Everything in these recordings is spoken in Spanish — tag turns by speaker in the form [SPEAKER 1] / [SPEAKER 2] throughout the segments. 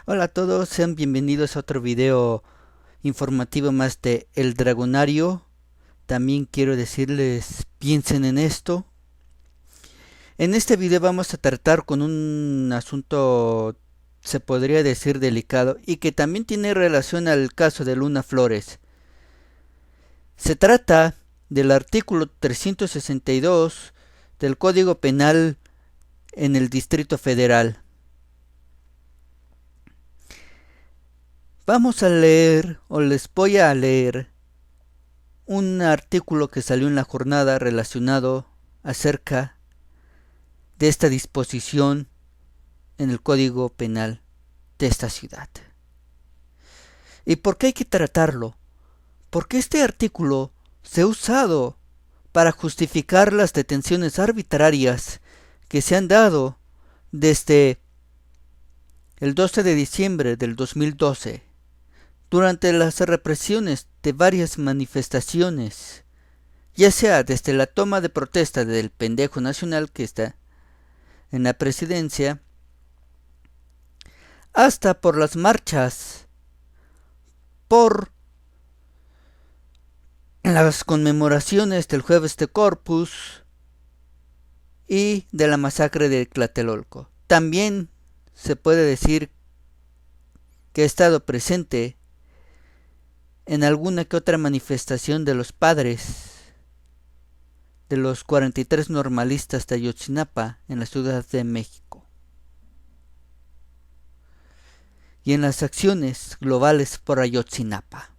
[SPEAKER 1] Hola a todos, sean bienvenidos a otro video informativo más de El Dragonario. También quiero decirles, piensen en esto. En este video vamos a tratar con un asunto, se podría decir, delicado y que también tiene relación al caso de Luna Flores. Se trata del artículo 362 del Código Penal en el Distrito Federal. Vamos a leer, o les voy a leer, un artículo que salió en la jornada relacionado acerca de esta disposición en el Código Penal de esta ciudad. ¿Y por qué hay que tratarlo? Porque este artículo se ha usado para justificar las detenciones arbitrarias que se han dado desde el 12 de diciembre del 2012 durante las represiones de varias manifestaciones, ya sea desde la toma de protesta del pendejo nacional que está en la presidencia, hasta por las marchas, por las conmemoraciones del Jueves de Corpus y de la masacre de Tlatelolco. También se puede decir que ha estado presente en alguna que otra manifestación de los padres de los 43 normalistas de Ayotzinapa en la Ciudad de México y en las acciones globales por Ayotzinapa.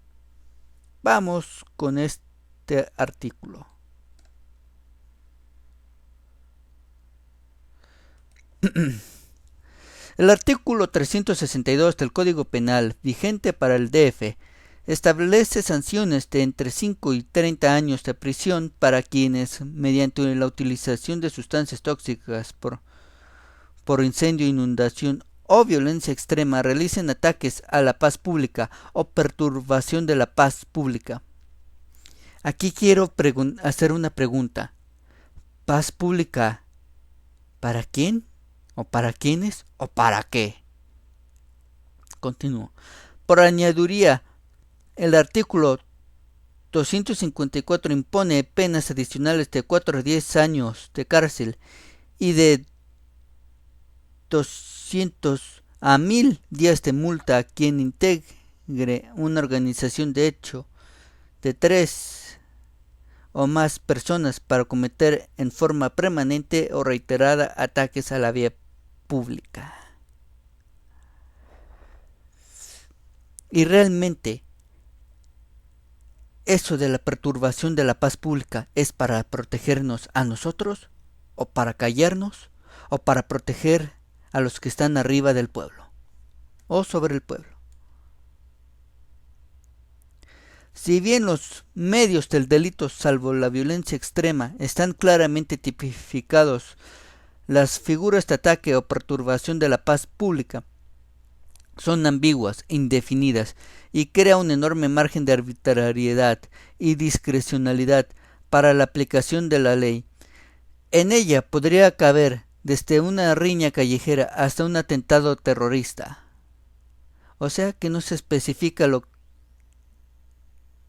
[SPEAKER 1] Vamos con este artículo. El artículo 362 del Código Penal, vigente para el DF, establece sanciones de entre 5 y 30 años de prisión para quienes, mediante la utilización de sustancias tóxicas por incendio, inundación o violencia extrema, realicen ataques a la paz pública o perturbación de la paz pública. Aquí quiero hacer una pregunta. ¿Paz pública para quién? ¿O para quiénes? ¿O para qué? Continúo. Por añadiduría, el artículo 254 impone penas adicionales de 4 a 10 años de cárcel y de 200 a 1000 días de multa a quien integre una organización de hecho de 3 o más personas para cometer en forma permanente o reiterada ataques a la vía pública. Y realmente, ¿eso de la perturbación de la paz pública es para protegernos a nosotros? ¿O para callarnos? ¿O para proteger a los que están arriba del pueblo? ¿O sobre el pueblo? Si bien los medios del delito, salvo la violencia extrema, están claramente tipificados, las figuras de ataque o perturbación de la paz pública son ambiguas, indefinidas y crea un enorme margen de arbitrariedad y discrecionalidad para la aplicación de la ley. En ella podría caber desde una riña callejera hasta un atentado terrorista. O sea que no se especifica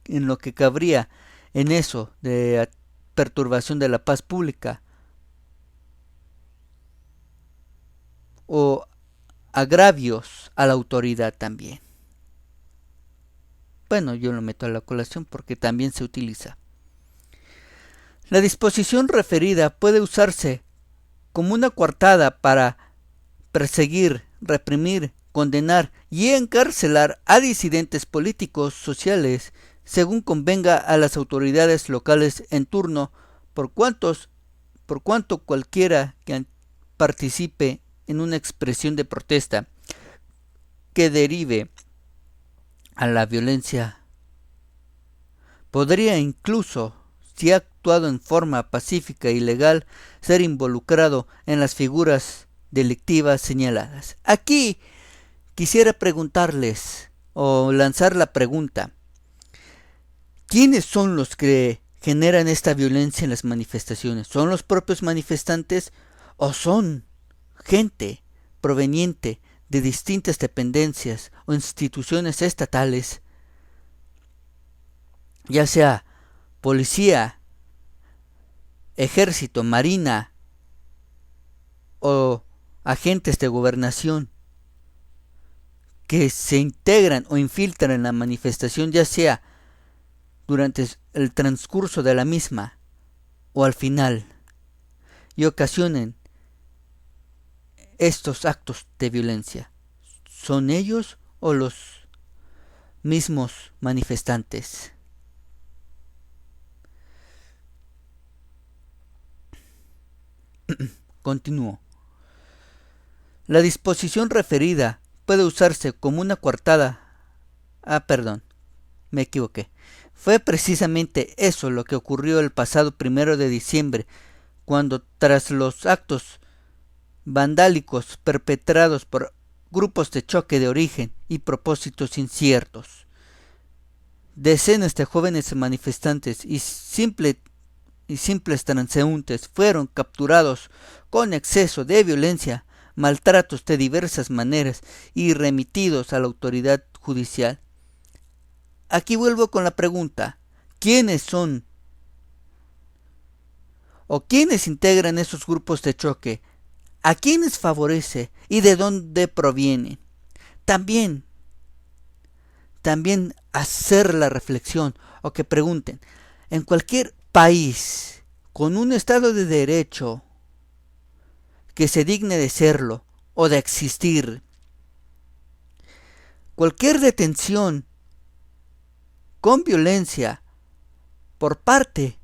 [SPEAKER 1] en lo que cabría en eso de perturbación de la paz pública o agravios a la autoridad también. Bueno, yo lo meto a la colación porque también se utiliza. La disposición referida puede usarse como una coartada para perseguir, reprimir, condenar y encarcelar a disidentes políticos, sociales, según convenga a las autoridades locales en turno, por cuanto cualquiera que participe en una expresión de protesta que derive a la violencia podría incluso, si ha actuado en forma pacífica y legal, ser involucrado en las figuras delictivas señaladas. Aquí quisiera preguntarles o lanzar la pregunta: ¿quiénes son los que generan esta violencia en las manifestaciones? ¿Son los propios manifestantes o son gente proveniente de distintas dependencias o instituciones estatales, ya sea policía, ejército, marina o agentes de gobernación, que se integran o infiltran en la manifestación, ya sea durante el transcurso de la misma o al final, y ocasionen estos actos de violencia. ¿Son ellos o los mismos manifestantes? Continúo. La disposición referida puede usarse como una coartada. Me equivoqué. Fue precisamente eso lo que ocurrió el pasado 1 de diciembre, cuando tras los actos vandálicos perpetrados por grupos de choque de origen y propósitos inciertos, decenas de jóvenes manifestantes y simples transeúntes fueron capturados con exceso de violencia, maltratos de diversas maneras y remitidos a la autoridad judicial. Aquí vuelvo con la pregunta: ¿quiénes son o quiénes integran esos grupos de choque? ¿A quiénes favorece y de dónde provienen? También hacer la reflexión o que pregunten: en cualquier país con un Estado de Derecho que se digne de serlo o de existir, cualquier detención con violencia por parte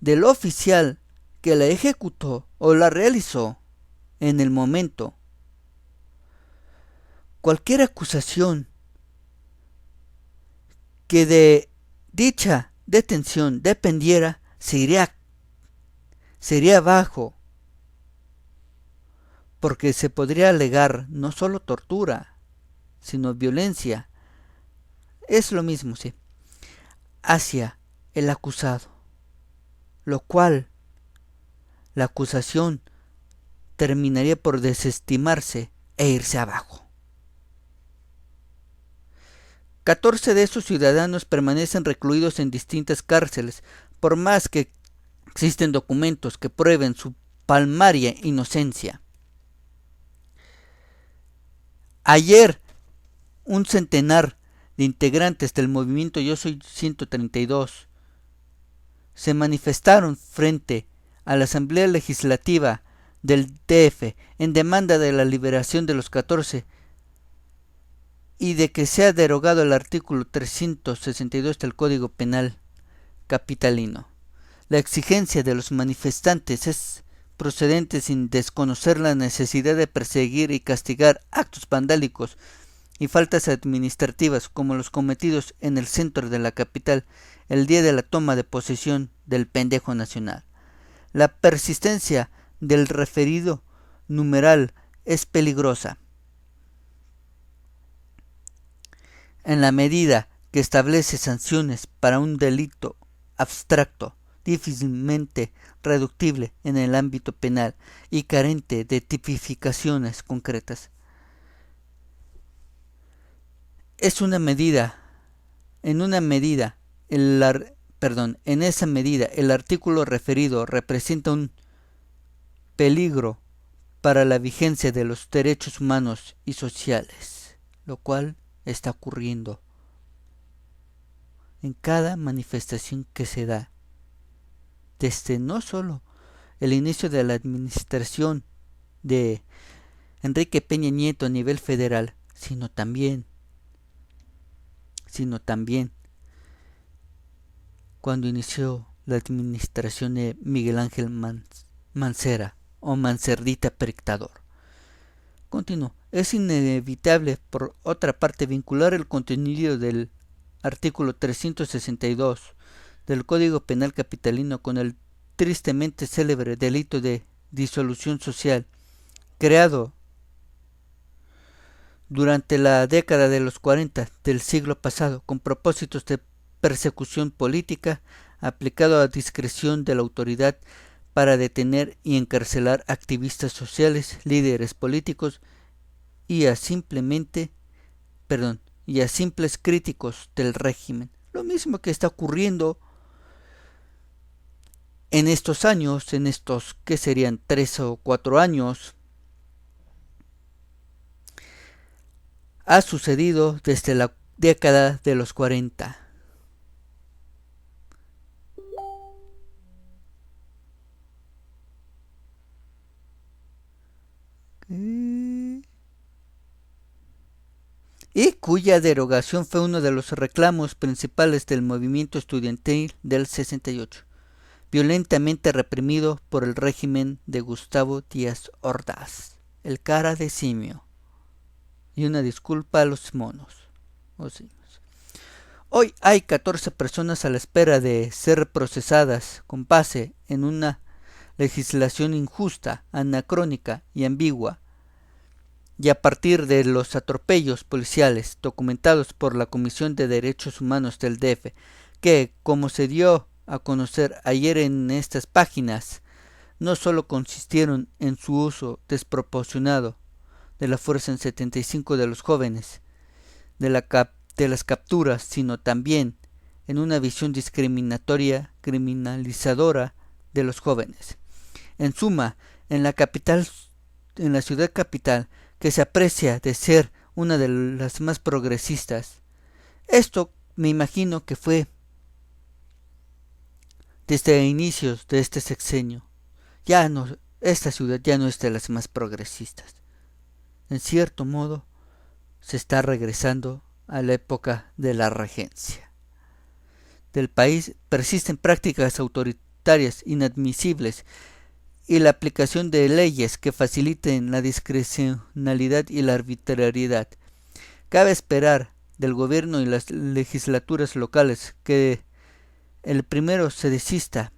[SPEAKER 1] del oficial que la ejecutó o la realizó en el momento, cualquier acusación que de dicha detención dependiera sería bajo, porque se podría alegar no solo tortura, sino violencia. Es lo mismo, sí, hacia el acusado, lo cual la acusación terminaría por desestimarse e irse abajo. 14 de esos ciudadanos permanecen recluidos en distintas cárceles, por más que existen documentos que prueben su palmaria inocencia. Ayer, un centenar de integrantes del movimiento Yo Soy 132 se manifestaron frente a la Asamblea Legislativa del DF en demanda de la liberación de los 14 y de que sea derogado el artículo 362 del Código Penal capitalino. La exigencia de los manifestantes es procedente sin desconocer la necesidad de perseguir y castigar actos vandálicos y faltas administrativas como los cometidos en el centro de la capital el día de la toma de posesión del pendejo nacional. La persistencia del referido numeral es peligrosa, en la medida que establece sanciones para un delito abstracto, difícilmente reductible en el ámbito penal y carente de tipificaciones concretas. En esa medida el artículo referido representa un peligro para la vigencia de los derechos humanos y sociales, lo cual está ocurriendo en cada manifestación que se da, desde no solo el inicio de la administración de Enrique Peña Nieto a nivel federal, sino también cuando inició la administración de Miguel Ángel Mancera o Mancerdita Perictador. Continúo. Es inevitable, por otra parte, vincular el contenido del artículo 362 del Código Penal capitalino con el tristemente célebre delito de disolución social, creado durante la década de los 40 del siglo pasado con propósitos de persecución política, aplicado a discreción de la autoridad para detener y encarcelar activistas sociales, líderes políticos y a simplemente, y a simples críticos del régimen. Lo mismo que está ocurriendo en estos años, en estos que serían 3 o 4 años, ha sucedido desde la década de los 40. Y cuya derogación fue uno de los reclamos principales del movimiento estudiantil del 68, violentamente reprimido por el régimen de Gustavo Díaz Ordaz, el cara de simio. Y una disculpa a los monos. Hoy hay 14 personas a la espera de ser procesadas con base en una legislación injusta, anacrónica y ambigua, y a partir de los atropellos policiales documentados por la Comisión de Derechos Humanos del DF, que, como se dio a conocer ayer en estas páginas, no solo consistieron en su uso desproporcionado de la fuerza en 75 de los jóvenes, de las capturas, sino también en una visión discriminatoria, criminalizadora de los jóvenes. En suma, en la ciudad capital, que se aprecia de ser una de las más progresistas, esto me imagino que fue desde inicios de este sexenio. Esta ciudad ya no es de las más progresistas. En cierto modo, se está regresando a la época de la regencia. Del país persisten prácticas autoritarias inadmisibles y la aplicación de leyes que faciliten la discrecionalidad y la arbitrariedad. Cabe esperar del gobierno y las legislaturas locales que el primero se desista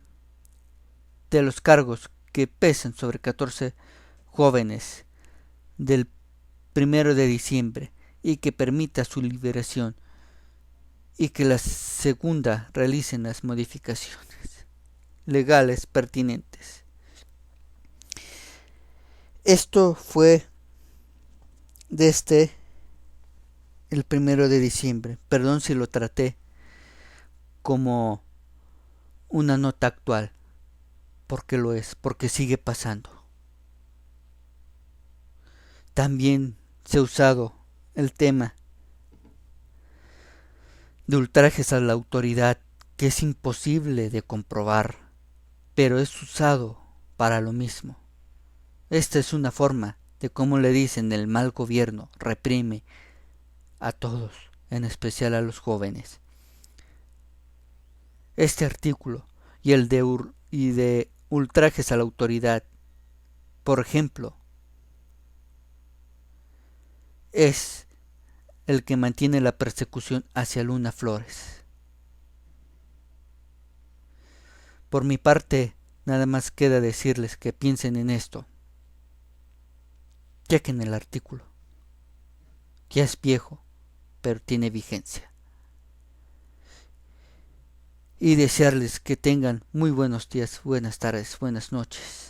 [SPEAKER 1] de los cargos que pesan sobre 14 jóvenes del 1 de diciembre y que permita su liberación, y que la segunda realicen las modificaciones legales pertinentes. Esto fue desde el 1 de diciembre. Perdón si lo traté como una nota actual, porque lo es, porque sigue pasando. También se ha usado el tema de ultrajes a la autoridad, que es imposible de comprobar, pero es usado para lo mismo. Esta es una forma de cómo le dicen el mal gobierno reprime a todos, en especial a los jóvenes. Este artículo y el de ultrajes a la autoridad, por ejemplo, es el que mantiene la persecución hacia Luna Flores. Por mi parte, nada más queda decirles que piensen en esto. Chequen el artículo. Ya es viejo, pero tiene vigencia. Y desearles que tengan muy buenos días, buenas tardes, buenas noches.